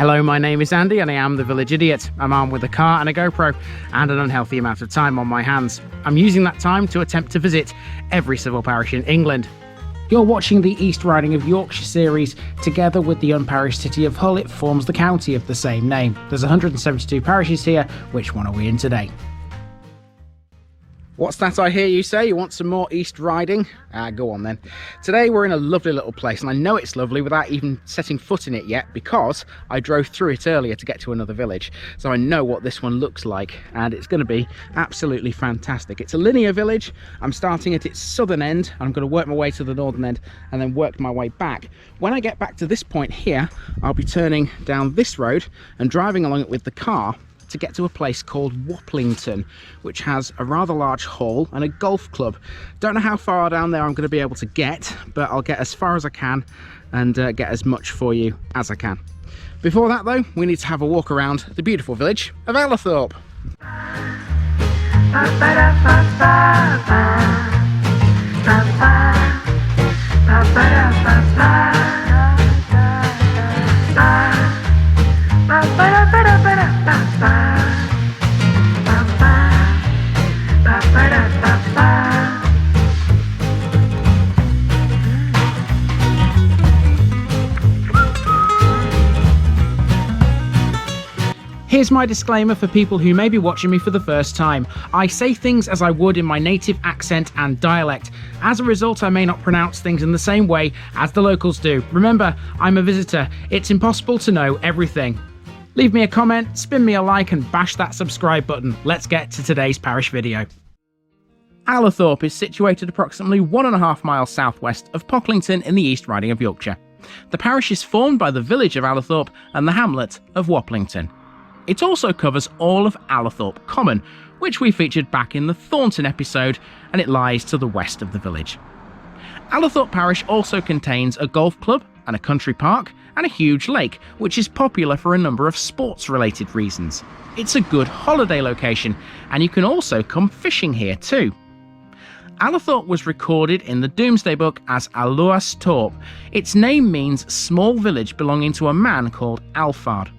Hello, my name is Andy and I am the Village Idiot. I'm armed with a car and a GoPro and an unhealthy amount of time on my hands. I'm using that time to attempt to visit every civil parish in England. You're watching the East Riding of Yorkshire series. Together with the unparished city of Hull, it forms the county of the same name. There's 172 parishes here. Which one are we in today? What's that I hear you say? You want some more East Riding? Go on then. Today we're in a lovely little place, and I know it's lovely without even setting foot in it yet because I drove through it earlier to get to another village. So I know what this one looks like, and it's going to be absolutely fantastic. It's a linear village. I'm starting at its southern end, and I'm going to work my way to the northern end and then work my way back. When I get back to this point here, I'll be turning down this road and driving along it with the car to get to a place called Waplington, which has a rather large hall and a golf club. Don't know how far down there I'm going to be able to get, but I'll get as far as I can and get as much for you as I can. Before that though, we need to have a walk around the beautiful village of Allothorpe. Here's my disclaimer for people who may be watching me for the first time. I say things as I would in my native accent and dialect. As a result, I may not pronounce things in the same way as the locals do. Remember, I'm a visitor. It's impossible to know everything. Leave me a comment, spin me a like and bash that subscribe button. Let's get to today's parish video. Allothorpe is situated approximately 1.5 miles southwest of Pocklington in the East Riding of Yorkshire. The parish is formed by the village of Allerthorpe and the hamlet of Waplington. It also covers all of Allerthorpe Common, which we featured back in the Thornton episode, and it lies to the west of the village. Allothorpe Parish also contains a golf club and a country park and a huge lake, which is popular for a number of sports-related reasons. It's a good holiday location, and you can also come fishing here too. Allothorpe was recorded in the Domesday Book as Aluuarstorp. Its name means small village belonging to a man called Alfard.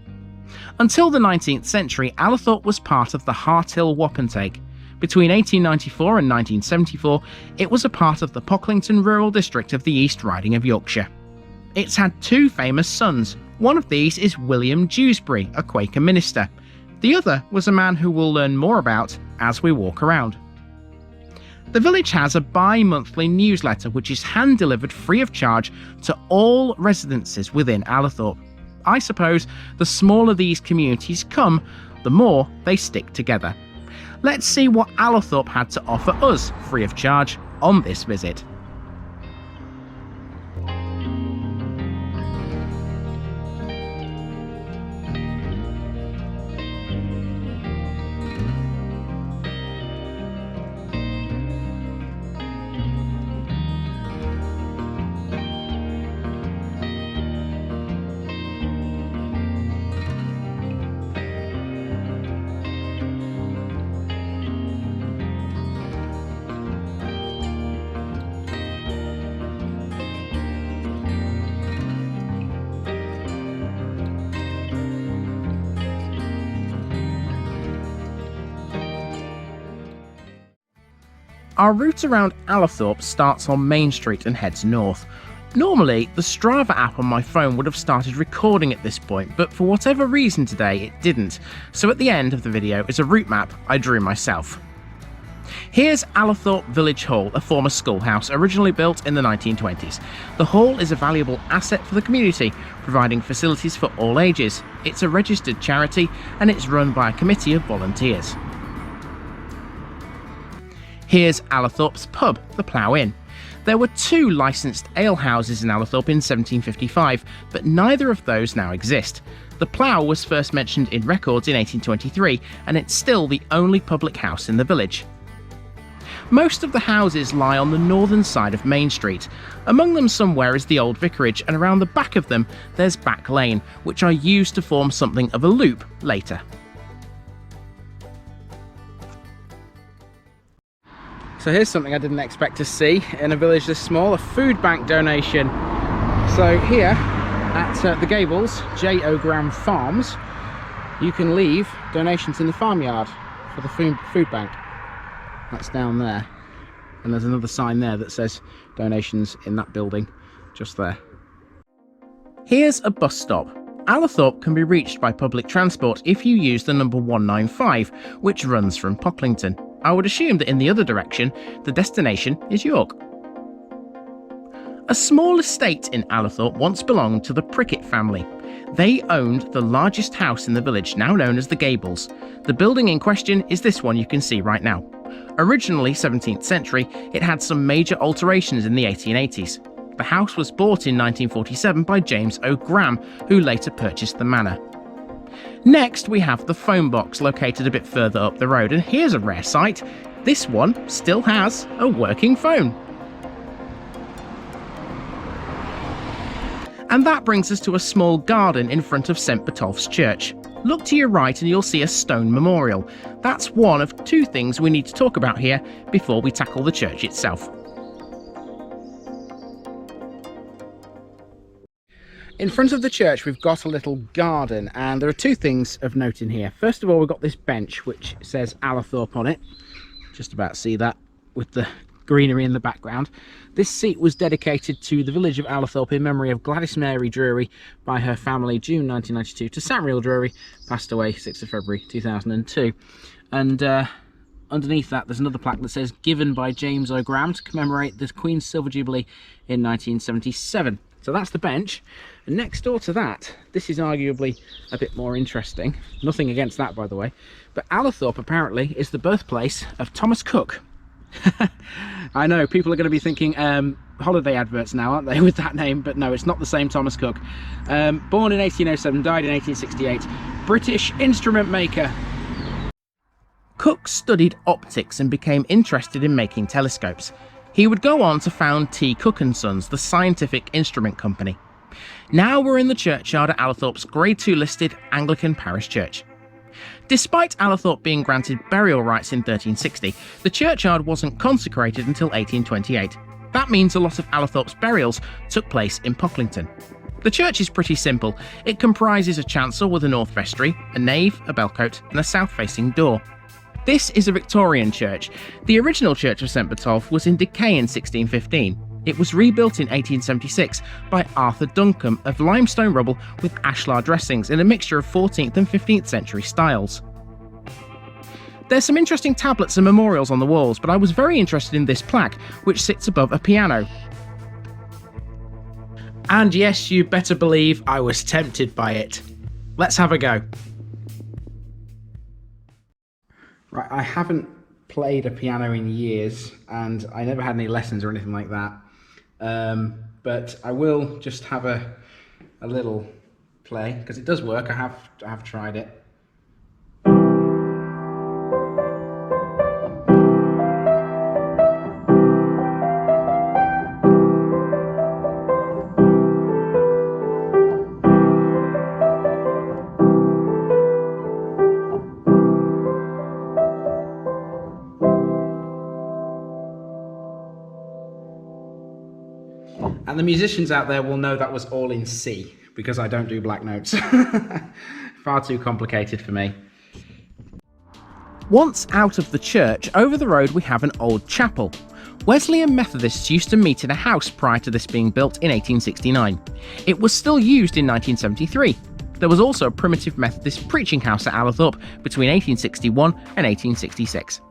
Until the 19th century, Allothorpe was part of the Harthill Wapentake. Between 1894 and 1974, it was a part of the Pocklington Rural District of the East Riding of Yorkshire. It's had two famous sons. One of these is William Dewsbury, a Quaker minister. The other was a man who we'll learn more about as we walk around. The village has a bi-monthly newsletter which is hand-delivered free of charge to all residences within Allothorpe. I suppose the smaller these communities come, the more they stick together. Let's see what Allothorpe had to offer us free of charge on this visit. Our route around Allothorpe starts on Main Street and heads north. Normally, the Strava app on my phone would have started recording at this point, but for whatever reason today it didn't, so at the end of the video is a route map I drew myself. Here's Allothorpe Village Hall, a former schoolhouse originally built in the 1920s. The hall is a valuable asset for the community, providing facilities for all ages. It's a registered charity and it's run by a committee of volunteers. Here's Allothorpe's pub, the Plough Inn. There were two licensed alehouses in Allothorpe in 1755, but neither of those now exist. The Plough was first mentioned in records in 1823, and it's still the only public house in the village. Most of the houses lie on the northern side of Main Street. Among them somewhere is the old vicarage, and around the back of them there's Back Lane, which I used to form something of a loop later. So here's something I didn't expect to see in a village this small, a food bank donation. So here At the Gables, J. O'Gram Farms, you can leave donations in the farmyard for the food bank. That's down there. And there's another sign there that says donations in that building, just there. Here's a bus stop. Allothorpe can be reached by public transport if you use the number 195, which runs from Pocklington. I would assume that in the other direction, the destination is York. A small estate in Allothorpe once belonged to the Prickett family. They owned the largest house in the village, now known as the Gables. The building in question is this one you can see right now. Originally 17th century, it had some major alterations in the 1880s. The house was bought in 1947 by James O'Gram, who later purchased the manor. Next, we have the phone box located a bit further up the road, and here's a rare sight. This one still has a working phone. And that brings us to a small garden in front of St Botolph's Church. Look to your right and you'll see a stone memorial. That's one of two things we need to talk about here before we tackle the church itself. In front of the church we've got a little garden, and there are two things of note in here. First of all, we've got this bench which says Aluthorpe on it. Just about see that with the greenery in the background. This seat was dedicated to the village of Alfard in memory of Gladys Mary Drury by her family, June 1992, to Samuel Drury, passed away 6th of February 2002. And underneath that there's another plaque that says given by James O'Gram to commemorate the Queen's Silver Jubilee in 1977. So that's the bench. And next door to that, this is arguably a bit more interesting. Nothing against that, by the way. But Allothorpe apparently is the birthplace of Thomas Cook. I know, people are going to be thinking holiday adverts now, aren't they, with that name? But no, it's not the same Thomas Cook. Born in 1807, died in 1868. British instrument maker. Cook studied optics and became interested in making telescopes. He would go on to found T. Cook & Sons, the scientific instrument company. Now we're in the churchyard at Allothorpe's Grade 2 listed Anglican parish church. Despite Allothorpe being granted burial rights in 1360, the churchyard wasn't consecrated until 1828. That means a lot of Allothorpe's burials took place in Pocklington. The church is pretty simple. It comprises a chancel with a north vestry, a nave, a bellcote, and a south-facing door. This is a Victorian church. The original church of St Botolph was in decay in 1615. It was rebuilt in 1876 by Arthur Duncombe of limestone rubble with ashlar dressings in a mixture of 14th and 15th century styles. There's some interesting tablets and memorials on the walls, but I was very interested in this plaque, which sits above a piano. And yes, you better believe I was tempted by it. Let's have a go. Right, I haven't played a piano in years, and I never had any lessons or anything like that. But I will just have a little play, because it does work. I have tried it. And the musicians out there will know that was all in C, because I don't do black notes. Far too complicated for me. Once out of the church, over the road we have an old chapel. Wesleyan Methodists used to meet in a house prior to this being built in 1869. It was still used in 1973. There was also a primitive Methodist preaching house at Allothorpe between 1861 and 1866.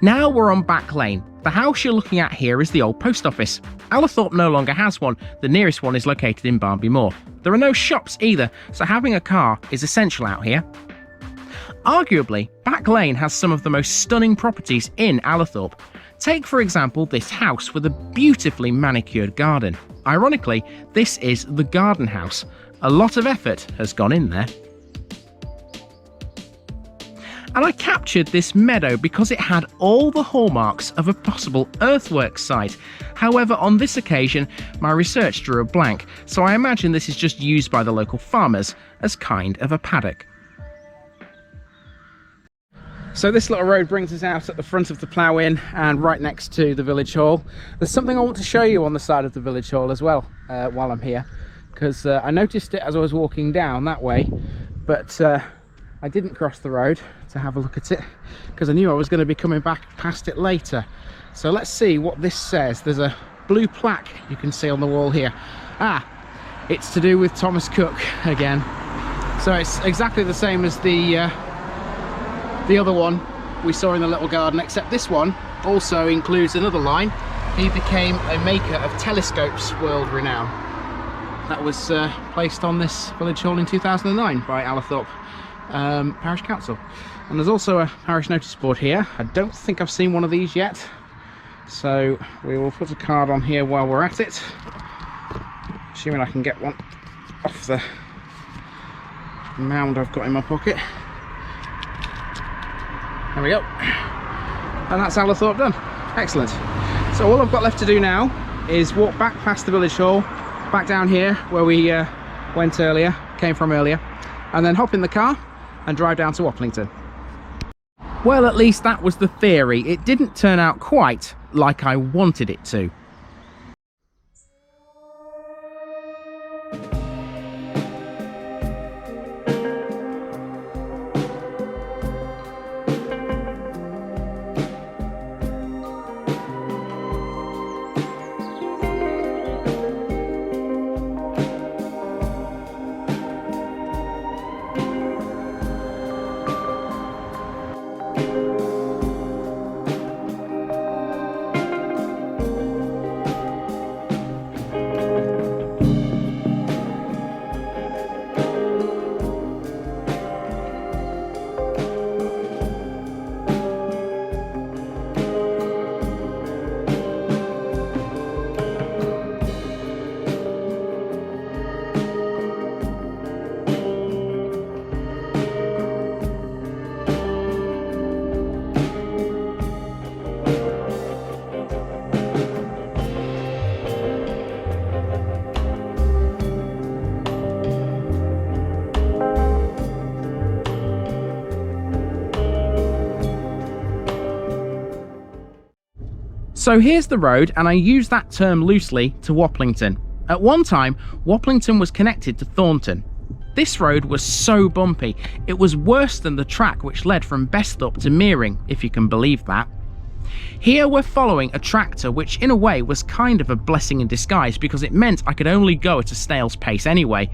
Now we're on Back Lane. The house you're looking at here is the old post office. Allothorpe no longer has one. The nearest one is located in Barnby Moor. There are no shops either, so having a car is essential out here. Arguably, Back Lane has some of the most stunning properties in Allothorpe. Take for example this house with a beautifully manicured garden. Ironically, this is the garden house. A lot of effort has gone in there. And I captured this meadow because it had all the hallmarks of a possible earthworks site. However, on this occasion, my research drew a blank, so I imagine this is just used by the local farmers as kind of a paddock. So this little road brings us out at the front of the Plough Inn and right next to the village hall. There's something I want to show you on the side of the village hall as well while I'm here. because I noticed it as I was walking down that way, but I didn't cross the road to have a look at it because I knew I was going to be coming back past it later. So let's see what this says. There's a blue plaque you can see on the wall here. It's to do with Thomas Cook again. So it's exactly the same as the other one we saw in the little garden, except this one also includes another line. He became a maker of telescopes world renown. That was placed on this village hall in 2009 by Allerthorpe Parish Council. And there's also a parish notice board here. I don't think I've seen one of these yet, so we will put a card on here while we're at it, assuming I can get one off the mound I've got in my pocket. There we go, and that's Aluuarstorp done. Excellent. So all I've got left to do now is walk back past the village hall, back down here where we came from earlier, and then hop in the car and drive down to Waplington. Well, at least that was the theory. It didn't turn out quite like I wanted it to. So here's the road, and I use that term loosely, to Waplington. At one time, Waplington was connected to Thornton. This road was so bumpy, it was worse than the track which led from Besthorpe to Meering, if you can believe that. Here we're following a tractor, which in a way was kind of a blessing in disguise because it meant I could only go at a snail's pace anyway.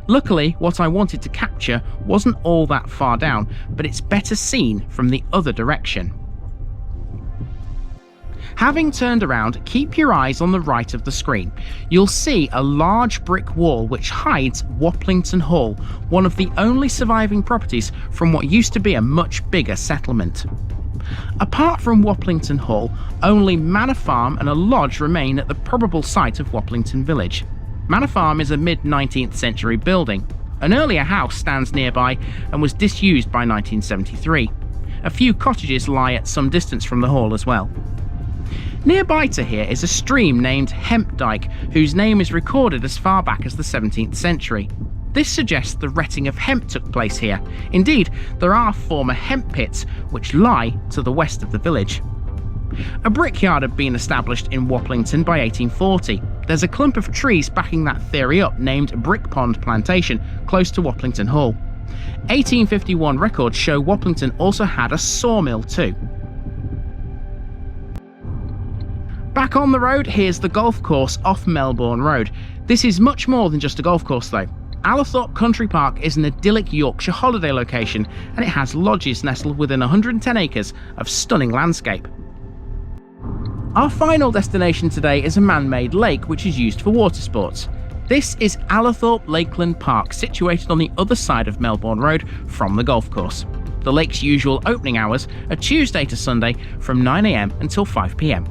Luckily, what I wanted to capture wasn't all that far down, but it's better seen from the other direction. Having turned around, keep your eyes on the right of the screen. You'll see a large brick wall which hides Waplington Hall, one of the only surviving properties from what used to be a much bigger settlement. Apart from Waplington Hall, only Manor Farm and a lodge remain at the probable site of Waplington Village. Manor Farm is a mid-19th century building. An earlier house stands nearby and was disused by 1973. A few cottages lie at some distance from the hall as well. Nearby to here is a stream named Hempdyke, whose name is recorded as far back as the 17th century. This suggests the retting of hemp took place here. Indeed, there are former hemp pits which lie to the west of the village. A brickyard had been established in Waplington by 1840. There's a clump of trees backing that theory up named Brick Pond Plantation, close to Waplington Hall. 1851 records show Waplington also had a sawmill too. Back on the road, here's the golf course off Melbourne Road. This is much more than just a golf course though. Allothorpe Country Park is an idyllic Yorkshire holiday location, and it has lodges nestled within 110 acres of stunning landscape. Our final destination today is a man-made lake which is used for water sports. This is Allerthorpe Lakeland Park, situated on the other side of Melbourne Road from the golf course. The lake's usual opening hours are Tuesday to Sunday from 9 AM until 5 PM.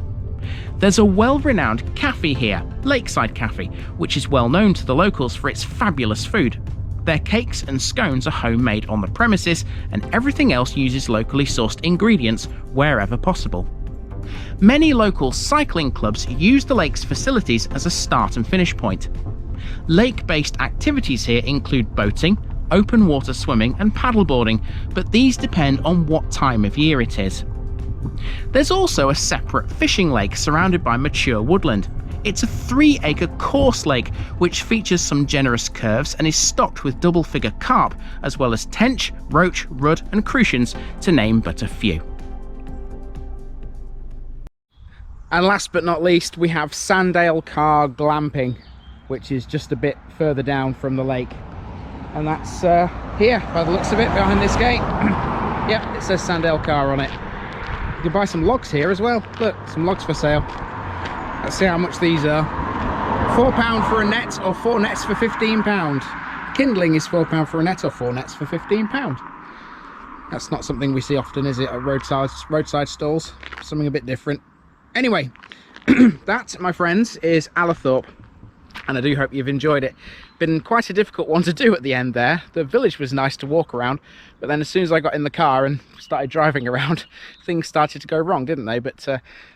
There's a well-renowned cafe here, Lakeside Cafe, which is well known to the locals for its fabulous food. Their cakes and scones are homemade on the premises, and everything else uses locally sourced ingredients wherever possible. Many local cycling clubs use the lake's facilities as a start and finish point. Lake-based activities here include boating, open water swimming and paddleboarding, but these depend on what time of year it is. There's also a separate fishing lake surrounded by mature woodland. It's a 3-acre course lake which features some generous curves and is stocked with double-figure carp, as well as tench, roach, rudd and crucians, to name but a few. And last but not least, we have Sandale Car Glamping, which is just a bit further down from the lake. And that's here, by the looks of it, behind this gate. Yep, it says Sandale Car on it. You can buy some logs here as well. Look, some logs for sale. Let's see how much these are. £4 for a net, or 4 nets for £15. Kindling is £4 for a net, or 4 nets for £15. That's not something we see often, is it, at roadside stalls? Something a bit different. Anyway, that, my friends, is Alothorpe, and I do hope you've enjoyed it. Been quite a difficult one to do at the end there. The village was nice to walk around, but then as soon as I got in the car and started driving around, things started to go wrong, didn't they? But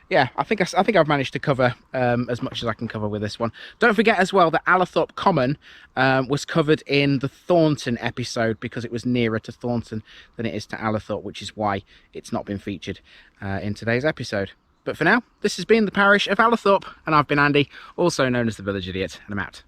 yeah, I think I've managed to cover as much as I can cover with this one. Don't forget as well that Allerthorpe Common was covered in the Thornton episode, because it was nearer to Thornton than it is to Allothorpe, which is why it's not been featured in today's episode. But for now, this has been the parish of Allothorpe, and I've been Andy, also known as the Village Idiot, and I'm out.